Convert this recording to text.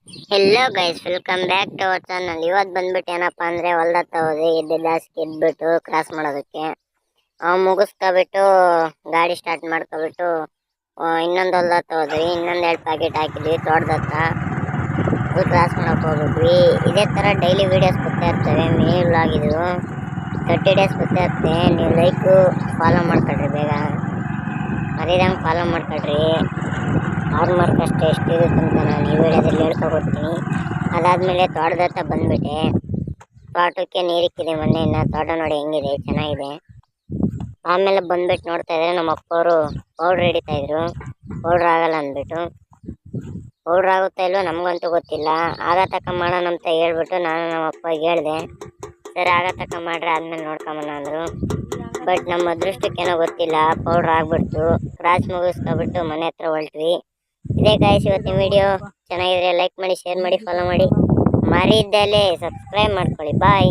Hello guys, welcome back to our channel. ಇವತ್ತು ಬಂದ್ಬಿಟ್ಟು ಏನಪ್ಪಾ ಅಂದ್ರೆ ಹೊಲ್ದತ್ತ ಹೋದ್ವಿ. ಎದ್ಬಿಟ್ಟು ಕ್ರಾಸ್ ಮಾಡೋದಕ್ಕೆ ಮುಗಿಸ್ಕೊಬಿಟ್ಟು ಗಾಡಿ ಸ್ಟಾರ್ಟ್ ಮಾಡ್ಕೊಬಿಟ್ಟು ಇನ್ನೊಂದು ಹೊಲ್ದತ್ತ ಹೋದ್ವಿ. ಇನ್ನೊಂದು 2 ಪ್ಯಾಕೆಟ್ ಹಾಕಿದ್ವಿ ತೋಟದತ್ತ. ಫುಲ್ ಕ್ರಾಸ್ ಮಾಡಕ್ ಹೋಗ್ಬಿಟ್ವಿ. ಇದೇ ತರ ಡೈಲಿ ವಿಡಿಯೋಸ್ ಬರ್ತಾ ಇರ್ತವೆ. ಮಿನಿ ವ್ಲಾಗ್ ಇದು 30 ಡೇಸ್ ಬರ್ತಾ ಇರುತ್ತೆ. ನೀವು ಲೈಕ್ ಫಾಲೋ ಮಾಡ್ಕೊಳ್ರಿ, ಬೇಗ ಮರಿದಂಗೆ ಫಾಲೋ ಮಾಡ್ಕೊಳ್ರಿ. ಮಾರ್ಕ್ ಅಷ್ಟೇ ಎಷ್ಟಿರುತ್ತೆ ಅಂತ ನಾನು ಈ ವಿಡಿಯೋದಲ್ಲಿ ಹೇಳ್ಕೊಡ್ತೀನಿ. ಅದಾದ್ಮೇಲೆ ತೋಟದತ್ತ ಬಂದ್ಬಿಟ್ಟೆ. ತೋಟಕ್ಕೆ ನೀರಿಕ್ಕಿದೆ ಮೊನ್ನೆ. ಇನ್ನ ತೋಟ ನೋಡಿ ಹೆಂಗಿದೆ, ಚೆನ್ನಾಗಿದೆ. ಆಮೇಲೆ ಬಂದ್ಬಿಟ್ಟು ನೋಡ್ತಾ ಇದ್ರೆ ನಮ್ಮ ಅಪ್ಪವರು ಪೌಡ್ರ್ ಹಿಡಿತಾ ಇದ್ರು. ಪೌಡ್ರ್ ಆಗಲ್ಲ ಅಂದ್ಬಿಟ್ಟು. ಪೌಡ್ರ್ ಆಗುತ್ತಾ ಇಲ್ವೋ ನಮಗಂತೂ ಗೊತ್ತಿಲ್ಲ. ಆಗ ತಕ್ಕ ಮಾಡೋಣ ಅಂತ ಹೇಳ್ಬಿಟ್ಟು ನಾನು ನಮ್ಮ ಅಪ್ಪಗೆ ಹೇಳಿದೆ. ಸರಿ ಆಗ ತಕ್ಕ ಮಾಡ್ರೆ ಆದ್ಮೇಲೆ ನೋಡ್ಕೊಂಬನ ಅಂದರು. ಬಟ್ ನಮ್ಮ ಅದೃಷ್ಟಕ್ಕೇನೋ ಗೊತ್ತಿಲ್ಲ, ಪೌಡ್ರ್ ಆಗ್ಬಿಡ್ತು. ಕ್ರಾಸ್ ಮುಗಿಸ್ಕೊಬಿಟ್ಟು ಮನೆ ಹತ್ರ ಹೊರಟ್ವಿ. ಇದೇ ಗಾಯ್ಸ್ ಇವತ್ತಿನ ವಿಡಿಯೋ. ಚೆನ್ನಾಗಿದ್ರೆ ಲೈಕ್ ಮಾಡಿ, ಶೇರ್ ಮಾಡಿ, ಫಾಲೋ ಮಾಡಿ. ಮರಿದಲ್ಲೇ ಸಬ್ಸ್ಕ್ರೈಬ್ ಮಾಡ್ಕೊಳ್ಳಿ. ಬಾಯ್.